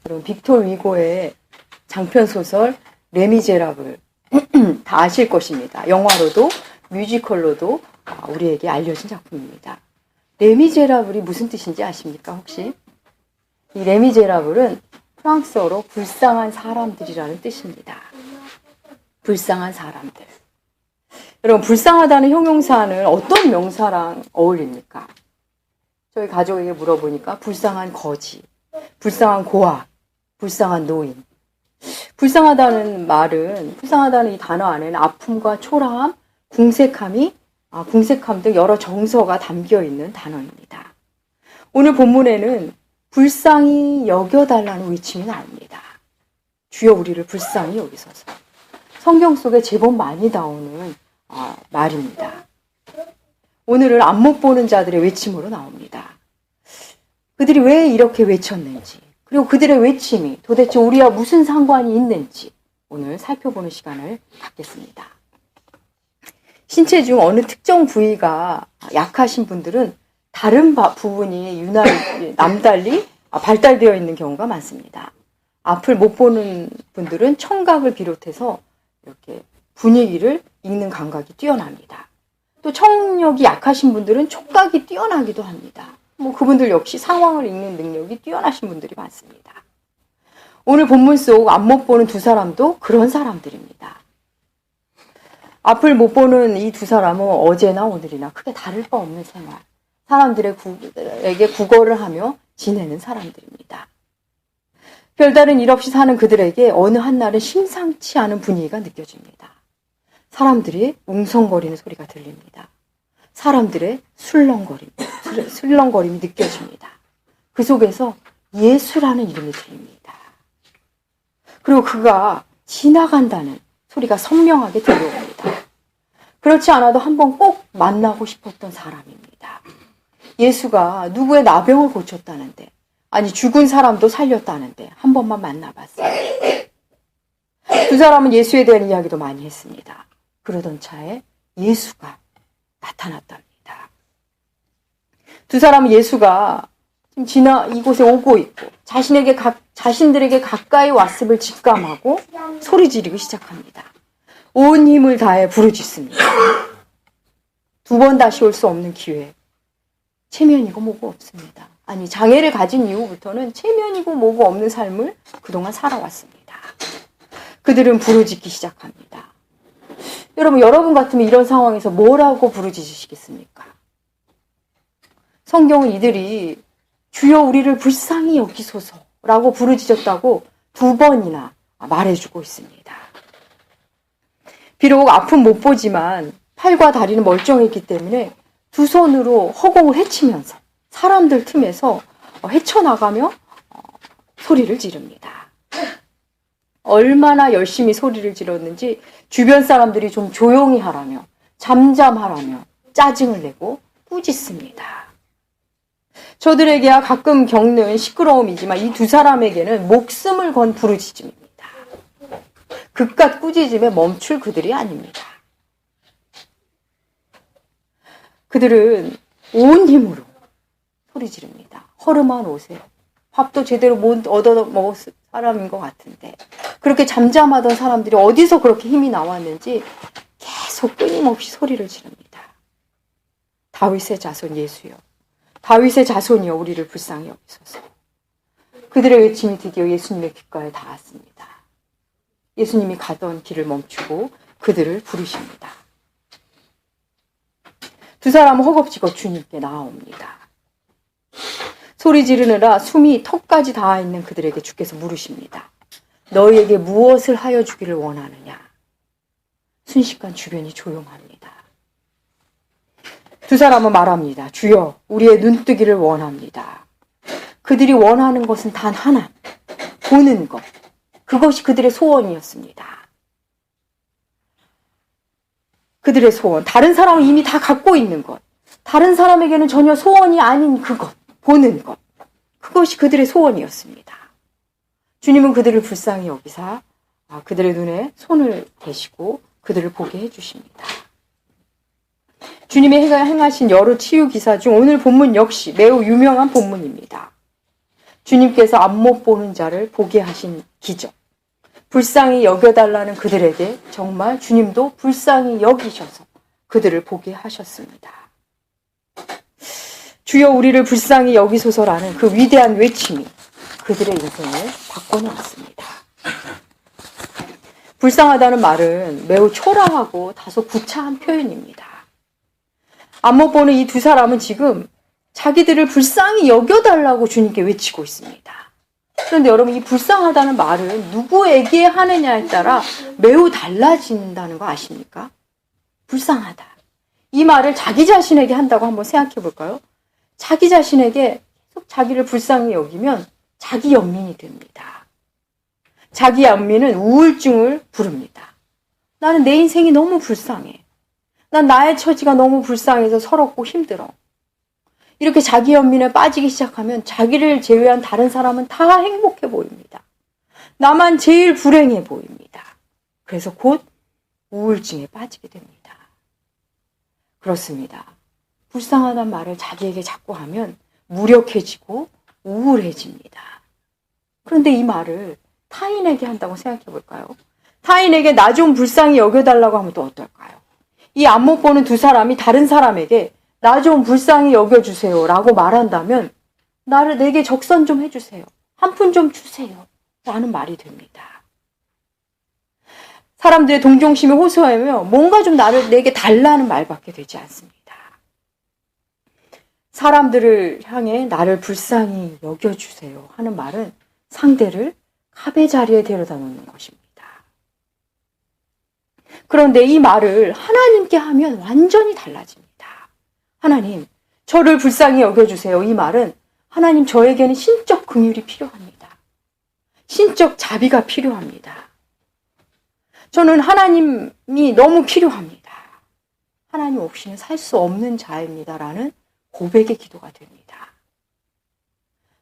그럼 빅토르 위고의 장편 소설 레미제라블 다 아실 것입니다. 영화로도 뮤지컬로도 우리에게 알려진 작품입니다. 레미제라블이 무슨 뜻인지 아십니까 혹시? 이 레미제라블은 프랑스어로 불쌍한 사람들이라는 뜻입니다. 불쌍한 사람들. 여러분, 불쌍하다는 형용사는 어떤 명사랑 어울립니까? 저희 가족에게 물어보니까 불쌍한 거지, 불쌍한 고아, 불쌍한 노인. 불쌍하다는 말은, 불쌍하다는 이 단어 안에는 아픔과 초라함, 궁색함 등 여러 정서가 담겨 있는 단어입니다. 오늘 본문에는 불쌍히 여겨달라는 외침이 나옵니다. 주여 우리를 불쌍히 여기소서. 성경 속에 제법 많이 나오는 말입니다. 오늘은 안못 보는 자들의 외침으로 나옵니다. 그들이 왜 이렇게 외쳤는지, 그리고 그들의 외침이 도대체 우리와 무슨 상관이 있는지 오늘 살펴보는 시간을 갖겠습니다. 신체 중 어느 특정 부위가 약하신 분들은 다른 부분이 남달리 발달되어 있는 경우가 많습니다. 앞을 못 보는 분들은 청각을 비롯해서 이렇게 분위기를 읽는 감각이 뛰어납니다. 또 청력이 약하신 분들은 촉각이 뛰어나기도 합니다. 그분들 역시 상황을 읽는 능력이 뛰어나신 분들이 많습니다. 오늘 본문 속 앞못 보는 두 사람도 그런 사람들입니다. 앞을 못 보는 이 두 사람은 어제나 오늘이나 크게 다를 바 없는 생활, 사람들에게 구걸을 하며 지내는 사람들입니다. 별다른 일 없이 사는 그들에게 어느 한날은 심상치 않은 분위기가 느껴집니다. 사람들이 웅성거리는 소리가 들립니다. 사람들의 술렁거림이 느껴집니다. 그 속에서 예수라는 이름이 들립니다. 그리고 그가 지나간다는 소리가 선명하게 들려옵니다. 그렇지 않아도 한번 꼭 만나고 싶었던 사람입니다. 예수가 누구의 나병을 고쳤다는데, 아니 죽은 사람도 살렸다는데 한 번만 만나봤어요. 두 사람은 예수에 대한 이야기도 많이 했습니다. 그러던 차에 예수가 나타났답니다. 두 사람은 예수가 지금 이곳에 오고 있고 자신들에게 가까이 왔음을 직감하고 소리 지르기 시작합니다. 온 힘을 다해 부르짖습니다. 두 번 다시 올 수 없는 기회. 체면이고 뭐고 없습니다. 아니, 장애를 가진 이후부터는 체면이고 뭐고 없는 삶을 그동안 살아왔습니다. 그들은 부르짖기 시작합니다. 여러분 같으면 이런 상황에서 뭐라고 부르짖으시겠습니까? 성경은 이들이 주여 우리를 불쌍히 여기소서라고 부르짖었다고 두 번이나 말해주고 있습니다. 비록 앞은 못 보지만 팔과 다리는 멀쩡했기 때문에 두 손으로 허공을 헤치면서 사람들 틈에서 헤쳐나가며 소리를 지릅니다. 얼마나 열심히 소리를 질렀는지 주변 사람들이 좀 조용히 하라며 잠잠하라며 짜증을 내고 꾸짖습니다. 저들에게야 가끔 겪는 시끄러움이지만 이 두 사람에게는 목숨을 건 부르짖음입니다. 그깟 꾸짖음에 멈출 그들이 아닙니다. 그들은 온 힘으로 소리 지릅니다. 허름한 옷에 밥도 제대로 못 얻어 먹었을 사람인 것 같은데 그렇게 잠잠하던 사람들이 어디서 그렇게 힘이 나왔는지 계속 끊임없이 소리를 지릅니다. 다윗의 자손 예수여, 다윗의 자손이여 우리를 불쌍히 여기소서. 그들의 외침이 드디어 예수님의 귓가에 닿았습니다. 예수님이 가던 길을 멈추고 그들을 부르십니다. 두 사람은 허겁지겁 주님께 나아옵니다. 소리 지르느라 숨이 턱까지 닿아 있는 그들에게 주께서 물으십니다. 너희에게 무엇을 하여 주기를 원하느냐? 순식간 주변이 조용합니다. 두 사람은 말합니다. 주여, 우리의 눈뜨기를 원합니다. 그들이 원하는 것은 단 하나, 보는 것. 그것이 그들의 소원이었습니다. 그들의 소원, 다른 사람은 이미 다 갖고 있는 것, 다른 사람에게는 전혀 소원이 아닌 그것, 보는 것, 그것이 그들의 소원이었습니다. 주님은 그들을 불쌍히 여기사 그들의 눈에 손을 대시고 그들을 보게 해주십니다. 주님이 행하신 여러 치유 기사 중 오늘 본문 역시 매우 유명한 본문입니다. 주님께서 앞못 보는 자를 보게 하신 기적. 불쌍히 여겨달라는 그들에게 정말 주님도 불쌍히 여기셔서 그들을 보게 하셨습니다. 주여 우리를 불쌍히 여기소서라는 그 위대한 외침이 그들의 인생을 바꿔놓았습니다. 불쌍하다는 말은 매우 초라하고 다소 구차한 표현입니다. 앞못 보는 이 두 사람은 지금 자기들을 불쌍히 여겨달라고 주님께 외치고 있습니다. 그런데 여러분, 이 불쌍하다는 말은 누구에게 하느냐에 따라 매우 달라진다는 거 아십니까? 불쌍하다. 이 말을 자기 자신에게 한다고 한번 생각해 볼까요? 자기 자신에게 계속 자기를 불쌍히 여기면 자기 연민이 됩니다. 자기 연민은 우울증을 부릅니다. 나는 내 인생이 너무 불쌍해. 난 나의 처지가 너무 불쌍해서 서럽고 힘들어. 이렇게 자기 연민에 빠지기 시작하면 자기를 제외한 다른 사람은 다 행복해 보입니다. 나만 제일 불행해 보입니다. 그래서 곧 우울증에 빠지게 됩니다. 그렇습니다. 불쌍하다는 말을 자기에게 자꾸 하면 무력해지고 우울해집니다. 그런데 이 말을 타인에게 한다고 생각해 볼까요? 타인에게 나 좀 불쌍히 여겨달라고 하면 또 어떨까요? 이 앞못 보는 두 사람이 다른 사람에게 나 좀 불쌍히 여겨주세요 라고 말한다면 내게 적선 좀 해주세요. 한 푼 좀 주세요. 라는 말이 됩니다. 사람들의 동정심에 호소하며 뭔가 좀 내게 달라는 말밖에 되지 않습니다. 사람들을 향해 나를 불쌍히 여겨주세요 하는 말은 상대를 갑의 자리에 데려다 놓는 것입니다. 그런데 이 말을 하나님께 하면 완전히 달라집니다. 하나님, 저를 불쌍히 여겨주세요. 이 말은 하나님, 저에게는 신적 긍휼이 필요합니다. 신적 자비가 필요합니다. 저는 하나님이 너무 필요합니다. 하나님 없이는 살 수 없는 자입니다. 라는 고백의 기도가 됩니다.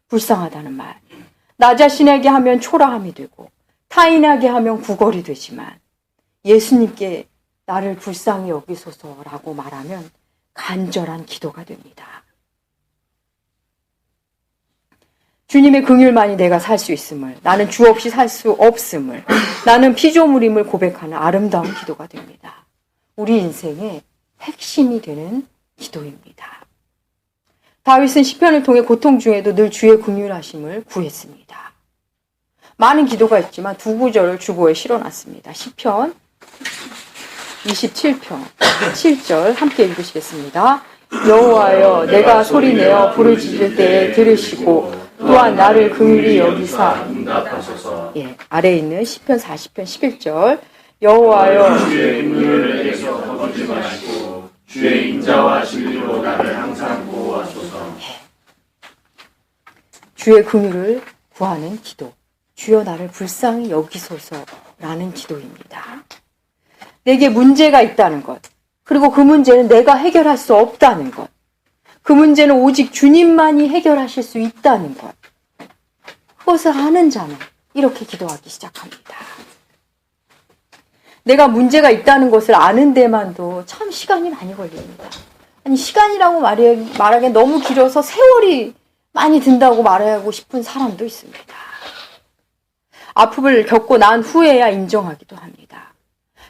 불쌍하다는 말, 나 자신에게 하면 초라함이 되고 타인에게 하면 구걸이 되지만 예수님께 나를 불쌍히 여기소서라고 말하면 간절한 기도가 됩니다. 주님의 긍휼만이 내가 살 수 있음을, 나는 주 없이 살 수 없음을, 나는 피조물임을 고백하는 아름다운 기도가 됩니다. 우리 인생의 핵심이 되는 기도입니다. 다윗은 시편을 통해 고통 중에도 늘 주의 긍휼하심을 구했습니다. 많은 기도가 있지만 두 구절을 주보에 실어놨습니다. 시편 27편 7절 함께 읽으시겠습니다. 여호와여, 내가 소리내어 부르짖을 때에 들으시고 또한 나를 긍휼히 여기사 응답하소서. 아래에 있는 시편 40편 11절 여호와여, 주의 긍휼을 내게서 거두지 마시고 주의 인자와 진리로 나를 항상 보호하소서. 주의 긍휼을 구하는 기도, 주여 나를 불쌍히 여기소서라는 기도입니다. 내게 문제가 있다는 것, 그리고 그 문제는 내가 해결할 수 없다는 것, 그 문제는 오직 주님만이 해결하실 수 있다는 것, 그것을 아는 자는 이렇게 기도하기 시작합니다. 내가 문제가 있다는 것을 아는 데만도 참 시간이 많이 걸립니다. 아니, 시간이라고 말하기엔 너무 길어서 세월이 많이 든다고 말하고 싶은 사람도 있습니다. 아픔을 겪고 난 후에야 인정하기도 합니다.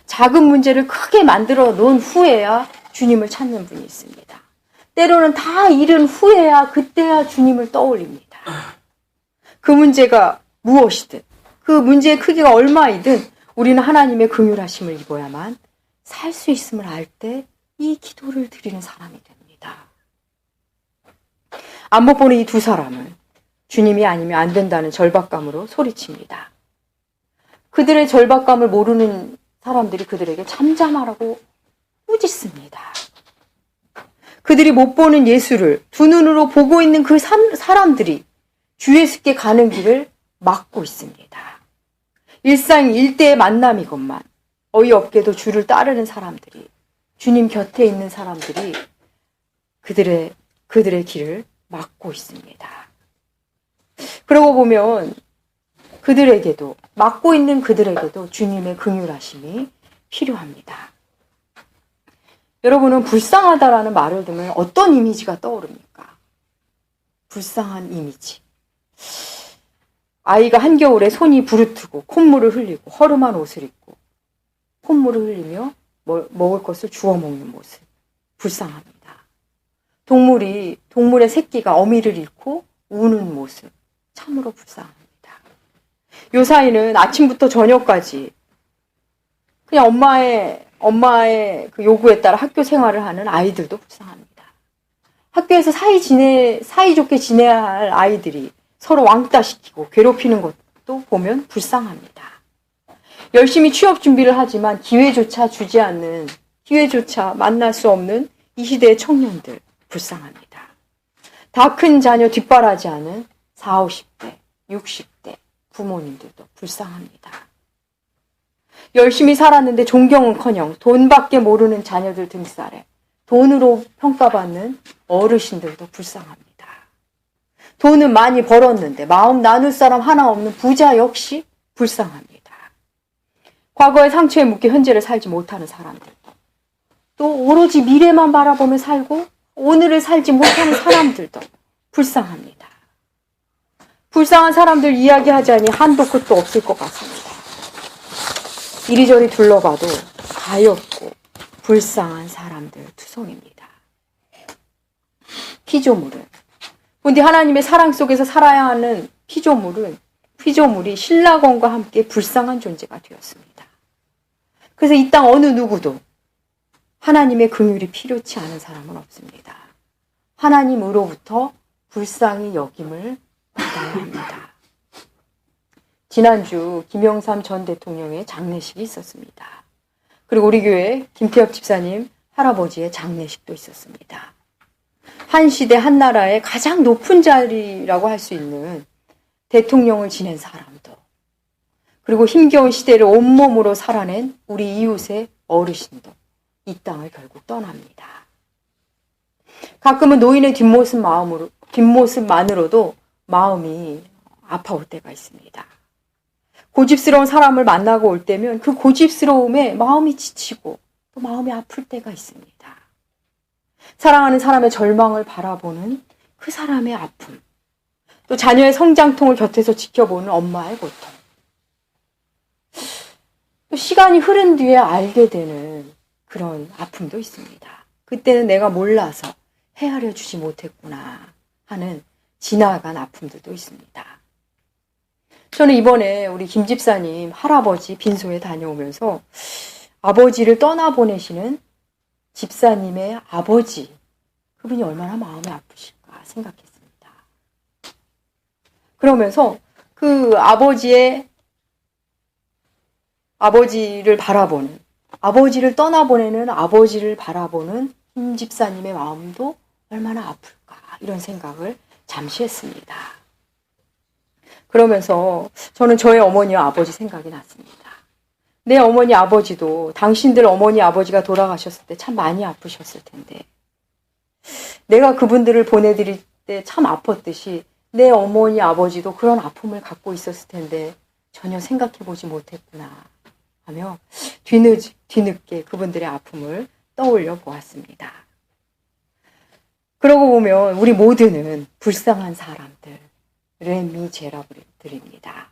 작은 문제를 크게 만들어 놓은 후에야 주님을 찾는 분이 있습니다. 때로는 다 잃은 후에야 그때야 주님을 떠올립니다. 그 문제가 무엇이든 그 문제의 크기가 얼마이든 우리는 하나님의 긍휼하심을 입어야만 살 수 있음을 알 때 이 기도를 드리는 사람이 됩니다. 안 못 보는 이 두 사람은 주님이 아니면 안 된다는 절박감으로 소리칩니다. 그들의 절박감을 모르는 사람들이 그들에게 잠잠하라고 꾸짖습니다. 그들이 못 보는 예수를 두 눈으로 보고 있는 그 사람들이 주 예수께 가는 길을 막고 있습니다. 일상일대의 만남이건만 어이없게도 주를 따르는 사람들이, 주님 곁에 있는 사람들이 그들의 길을 막고 있습니다. 그러고 보면 그들에게도, 막고 있는 그들에게도 주님의 긍휼하심이 필요합니다. 여러분은 불쌍하다라는 말을 들으면 어떤 이미지가 떠오릅니까? 불쌍한 이미지. 아이가 한겨울에 손이 부르트고 콧물을 흘리고 허름한 옷을 입고 콧물을 흘리며 먹을 것을 주워 먹는 모습. 불쌍합니다. 동물의 새끼가 어미를 잃고 우는 모습. 참으로 불쌍합니다. 요 사이는 아침부터 저녁까지 그냥 엄마의 그 요구에 따라 학교 생활을 하는 아이들도 불쌍합니다. 학교에서 사이좋게 지내야 할 아이들이 서로 왕따시키고 괴롭히는 것도 보면 불쌍합니다. 열심히 취업 준비를 하지만 기회조차 만날 수 없는 이 시대의 청년들 불쌍합니다. 다 큰 자녀 뒷바라지하는 40, 50대, 60대 부모님들도 불쌍합니다. 열심히 살았는데 존경은커녕 돈밖에 모르는 자녀들 등살에 돈으로 평가받는 어르신들도 불쌍합니다. 돈은 많이 벌었는데 마음 나눌 사람 하나 없는 부자 역시 불쌍합니다. 과거의 상처에 묶여 현재를 살지 못하는 사람들도, 또 오로지 미래만 바라보며 살고 오늘을 살지 못하는 사람들도 불쌍합니다. 불쌍한 사람들 이야기하자니 한도 끝도 없을 것 같습니다. 이리저리 둘러봐도 가엾고 불쌍한 사람들 투성입니다. 피조물은, 근데 하나님의 사랑 속에서 살아야 하는 피조물이 신라건과 함께 불쌍한 존재가 되었습니다. 그래서 이 땅 어느 누구도 하나님의 긍휼이 필요치 않은 사람은 없습니다. 하나님으로부터 불쌍히 여김을 받아야 합니다. 지난주 김영삼 전 대통령의 장례식이 있었습니다. 그리고 우리 교회 김태엽 집사님 할아버지의 장례식도 있었습니다. 한 시대 한 나라의 가장 높은 자리라고 할 수 있는 대통령을 지낸 사람도, 그리고 힘겨운 시대를 온몸으로 살아낸 우리 이웃의 어르신도 이 땅을 결국 떠납니다. 가끔은 노인의 뒷모습만으로도 마음이 아파올 때가 있습니다. 고집스러운 사람을 만나고 올 때면 그 고집스러움에 마음이 지치고 또 마음이 아플 때가 있습니다. 사랑하는 사람의 절망을 바라보는 그 사람의 아픔, 또 자녀의 성장통을 곁에서 지켜보는 엄마의 고통, 또 시간이 흐른 뒤에 알게 되는 그런 아픔도 있습니다. 그때는 내가 몰라서 헤아려 주지 못했구나 하는 지나간 아픔들도 있습니다. 저는 이번에 우리 김 집사님 할아버지 빈소에 다녀오면서 아버지를 떠나보내시는 집사님의 아버지, 그분이 얼마나 마음이 아프실까 생각했습니다. 그러면서 그 아버지를 떠나보내는 아버지를 바라보는 김 집사님의 마음도 얼마나 아플까, 이런 생각을 잠시 했습니다. 그러면서 저는 저의 어머니와 아버지 생각이 났습니다. 내 어머니 아버지도 당신들 어머니 아버지가 돌아가셨을 때 참 많이 아프셨을 텐데, 내가 그분들을 보내드릴 때 참 아팠듯이 내 어머니 아버지도 그런 아픔을 갖고 있었을 텐데 전혀 생각해보지 못했구나 하며 뒤늦게 그분들의 아픔을 떠올려 보았습니다. 그러고 보면 우리 모두는 불쌍한 사람들, 레미제라블들입니다.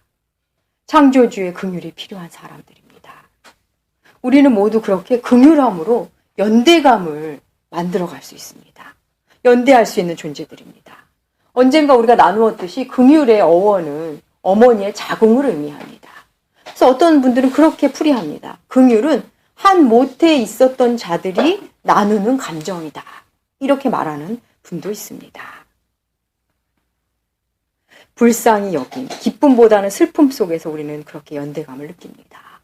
창조주의 긍휼이 필요한 사람들입니다. 우리는 모두 그렇게 긍휼함으로 연대감을 만들어갈 수 있습니다. 연대할 수 있는 존재들입니다. 언젠가 우리가 나누었듯이 긍휼의 어원은 어머니의 자궁을 의미합니다. 그래서 어떤 분들은 그렇게 풀이합니다. 긍휼은 한 모태에 있었던 자들이 나누는 감정이다, 이렇게 말하는 분도 있습니다. 불쌍히 여김, 기쁨보다는 슬픔 속에서 우리는 그렇게 연대감을 느낍니다.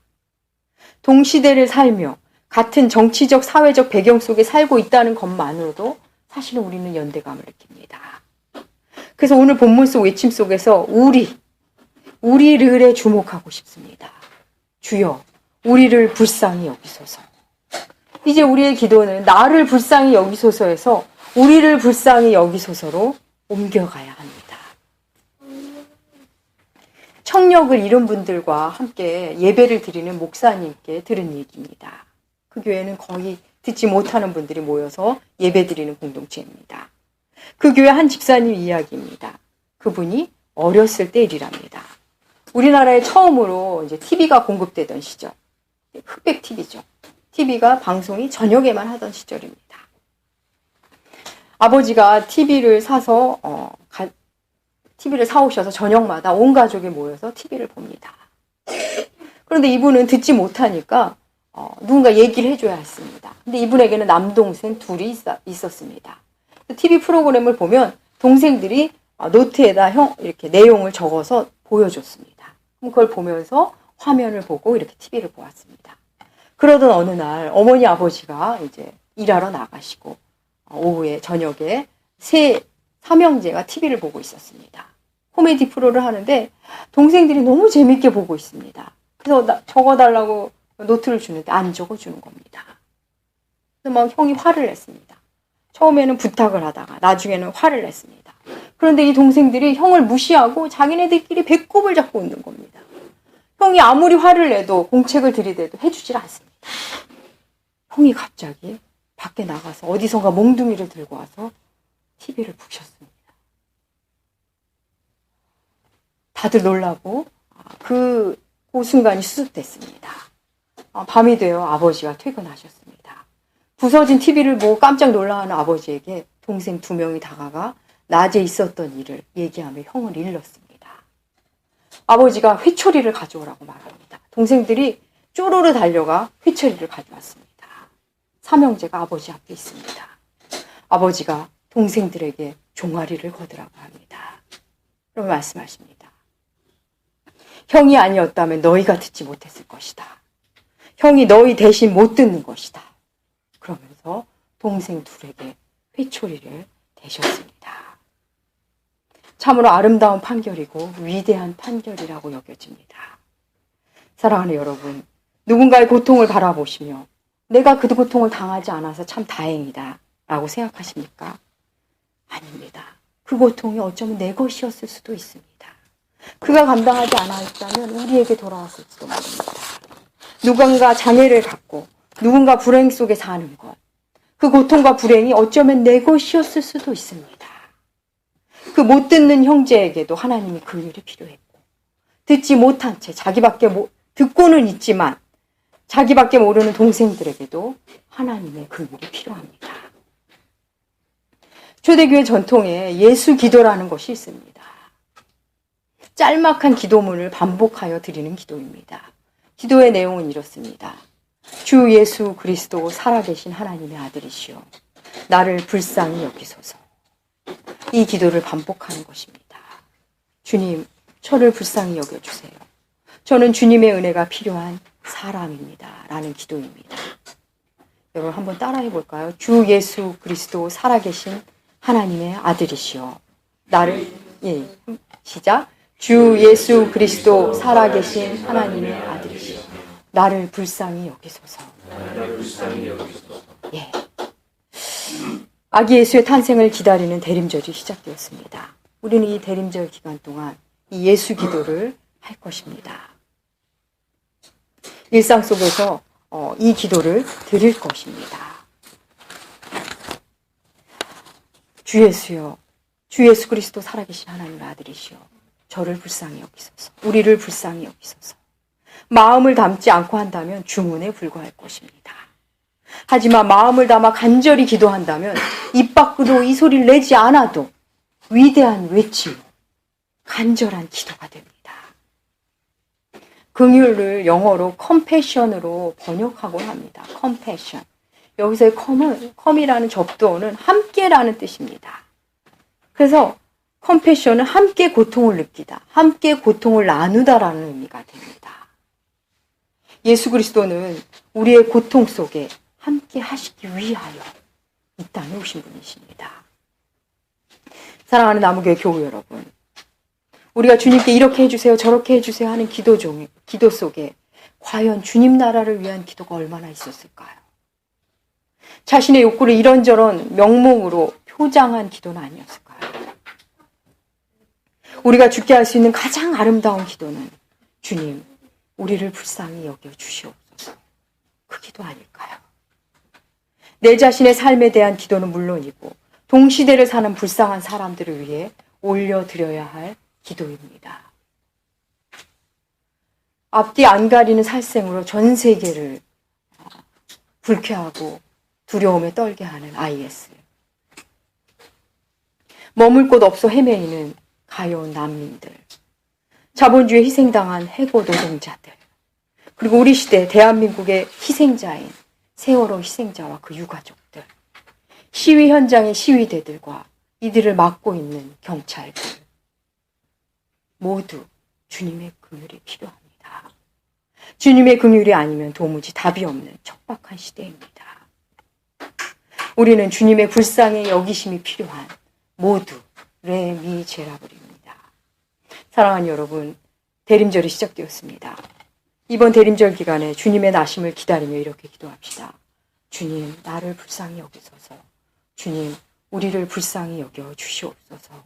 동시대를 살며 같은 정치적, 사회적 배경 속에 살고 있다는 것만으로도 사실은 우리는 연대감을 느낍니다. 그래서 오늘 본문 속 외침 속에서 우리를에 주목하고 싶습니다. 주여, 우리를 불쌍히 여기소서. 이제 우리의 기도는 나를 불쌍히 여기소서에서 우리를 불쌍히 여기소서로 옮겨가야 합니다. 청력을 잃은 분들과 함께 예배를 드리는 목사님께 들은 얘기입니다. 그 교회는 거의 듣지 못하는 분들이 모여서 예배 드리는 공동체입니다. 그 교회 한 집사님 이야기입니다. 그분이 어렸을 때 일이랍니다. 우리나라에 처음으로 이제 TV가 공급되던 시절, 흑백 TV죠. TV가 방송이 저녁에만 하던 시절입니다. 아버지가 TV를 사서 TV를 사오셔서 저녁마다 온 가족이 모여서 TV를 봅니다. 그런데 이분은 듣지 못하니까 누군가 얘기를 해줘야 했습니다. 근데 이분에게는 남동생 둘이 있었습니다. TV 프로그램을 보면 동생들이 노트에다 이렇게 내용을 적어서 보여줬습니다. 그걸 보면서 화면을 보고 이렇게 TV를 보았습니다. 그러던 어느 날 어머니 아버지가 이제 일하러 나가시고 오후에 저녁에 삼형제가 TV를 보고 있었습니다. 코미디 프로를 하는데 동생들이 너무 재밌게 보고 있습니다. 그래서 적어달라고 노트를 주는데 안 적어주는 겁니다. 그래서 막 형이 화를 냈습니다. 처음에는 부탁을 하다가 나중에는 화를 냈습니다. 그런데 이 동생들이 형을 무시하고 자기네들끼리 배꼽을 잡고 있는 겁니다. 형이 아무리 화를 내도 공책을 들이대도 해주질 않습니다. 형이 갑자기 밖에 나가서 어디선가 몽둥이를 들고 와서 TV를 부셨습니다. 다들 놀라고 그 순간이 수습됐습니다. 밤이 되어 아버지가 퇴근하셨습니다. 부서진 TV를 보고 깜짝 놀라하는 아버지에게 동생 2명이 다가가 낮에 있었던 일을 얘기하며 형을 일렀습니다. 아버지가 회초리를 가져오라고 말합니다. 동생들이 쪼르르 달려가 회초리를 가져왔습니다. 삼형제가 아버지 앞에 있습니다. 아버지가 동생들에게 종아리를 거두라고 합니다. 그럼 말씀하십니다. 형이 아니었다면 너희가 듣지 못했을 것이다. 형이 너희 대신 못 듣는 것이다. 그러면서 동생 둘에게 회초리를 대셨습니다. 참으로 아름다운 판결이고 위대한 판결이라고 여겨집니다. 사랑하는 여러분, 누군가의 고통을 바라보시며 내가 그 고통을 당하지 않아서 참 다행이다 라고 생각하십니까? 아닙니다. 그 고통이 어쩌면 내 것이었을 수도 있습니다. 그가 감당하지 않았다면 우리에게 돌아왔을지도 모릅니다. 누군가 장애를 갖고 누군가 불행 속에 사는 것, 그 고통과 불행이 어쩌면 내 것이었을 수도 있습니다. 그 못 듣는 형제에게도 하나님이 긍휼이 필요했고, 듣지 못한 채 자기밖에 듣고는 있지만 자기밖에 모르는 동생들에게도 하나님의 긍휼이 필요합니다. 초대교회 전통에 예수 기도라는 것이 있습니다. 짤막한 기도문을 반복하여 드리는 기도입니다. 기도의 내용은 이렇습니다. 주 예수 그리스도 살아계신 하나님의 아들이시여, 나를 불쌍히 여기소서. 이 기도를 반복하는 것입니다. 주님, 저를 불쌍히 여겨주세요. 저는 주님의 은혜가 필요한 사람입니다. 라는 기도입니다. 여러분 한번 따라해 볼까요? 주 예수 그리스도 살아계신 하나님의 아들이시여, 나를, 시작. 주 예수 그리스도 살아계신 하나님의 아들이시여, 나를 불쌍히 여기소서. 예. 아기 예수의 탄생을 기다리는 대림절이 시작되었습니다. 우리는 이 대림절 기간 동안 이 예수 기도를 할 것입니다. 일상 속에서 이 기도를 드릴 것입니다. 주 예수여, 주 예수 그리스도 살아계신 하나님의 아들이시여, 저를 불쌍히 여기소서. 우리를 불쌍히 여기소서. 마음을 담지 않고 한다면 주문에 불과할 것입니다. 하지만 마음을 담아 간절히 기도한다면 입 밖으로 이 소리를 내지 않아도 위대한 외침, 간절한 기도가 됩니다. 긍휼을 영어로 compassion으로 번역하곤 합니다. compassion. 여기서의 com이라는 접두어는 함께라는 뜻입니다. 그래서 compassion은 함께 고통을 느끼다, 함께 고통을 나누다라는 의미가 됩니다. 예수 그리스도는 우리의 고통 속에 함께 하시기 위하여 이 땅에 오신 분이십니다. 사랑하는 나무교회 교우 여러분, 우리가 주님께 이렇게 해주세요, 저렇게 해주세요 하는 기도 속에 과연 주님 나라를 위한 기도가 얼마나 있었을까요? 자신의 욕구를 이런저런 명목으로 표장한 기도는 아니었을까요? 우리가 죽게 할 수 있는 가장 아름다운 기도는 주님, 우리를 불쌍히 여겨주시옵소서. 그 기도 아닐까요? 내 자신의 삶에 대한 기도는 물론이고 동시대를 사는 불쌍한 사람들을 위해 올려드려야 할 기도입니다. 앞뒤 안 가리는 살생으로 전 세계를 불쾌하고 두려움에 떨게 하는 IS. 머물 곳 없어 헤매이는 가여운 난민들. 자본주의에 희생당한 해고 노동자들. 그리고 우리 시대 대한민국의 희생자인 세월호 희생자와 그 유가족들. 시위 현장의 시위대들과 이들을 막고 있는 경찰들. 모두 주님의 긍휼이 필요합니다. 주님의 긍휼이 아니면 도무지 답이 없는 척박한 시대입니다. 우리는 주님의 불쌍히 여기심이 필요한 모두 레미제라블입니다. 사랑하는 여러분, 대림절이 시작되었습니다. 이번 대림절 기간에 주님의 나심을 기다리며 이렇게 기도합시다. 주님, 나를 불쌍히 여기소서. 주님, 우리를 불쌍히 여겨 주시옵소서.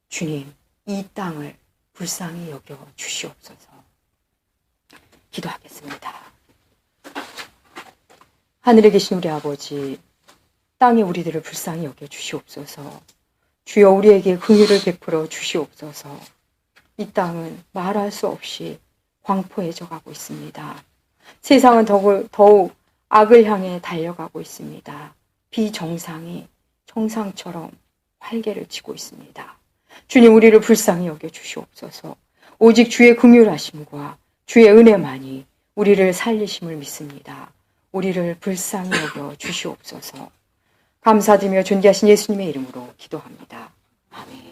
주님, 이 땅을 불쌍히 여겨 주시옵소서. 기도하겠습니다. 하늘에 계신 우리 아버지, 땅에 우리들을 불쌍히 여겨 주시옵소서. 주여 우리에게 긍휼을 베풀어 주시옵소서. 이 땅은 말할 수 없이 광포해져 가고 있습니다. 세상은 더욱 악을 향해 달려가고 있습니다. 비정상이 정상처럼 활개를 치고 있습니다. 주님, 우리를 불쌍히 여겨 주시옵소서. 오직 주의 긍휼하심과 주의 은혜만이 우리를 살리심을 믿습니다. 우리를 불쌍히 여겨 주시옵소서. 감사드리며 존귀하신 예수님의 이름으로 기도합니다. 아멘.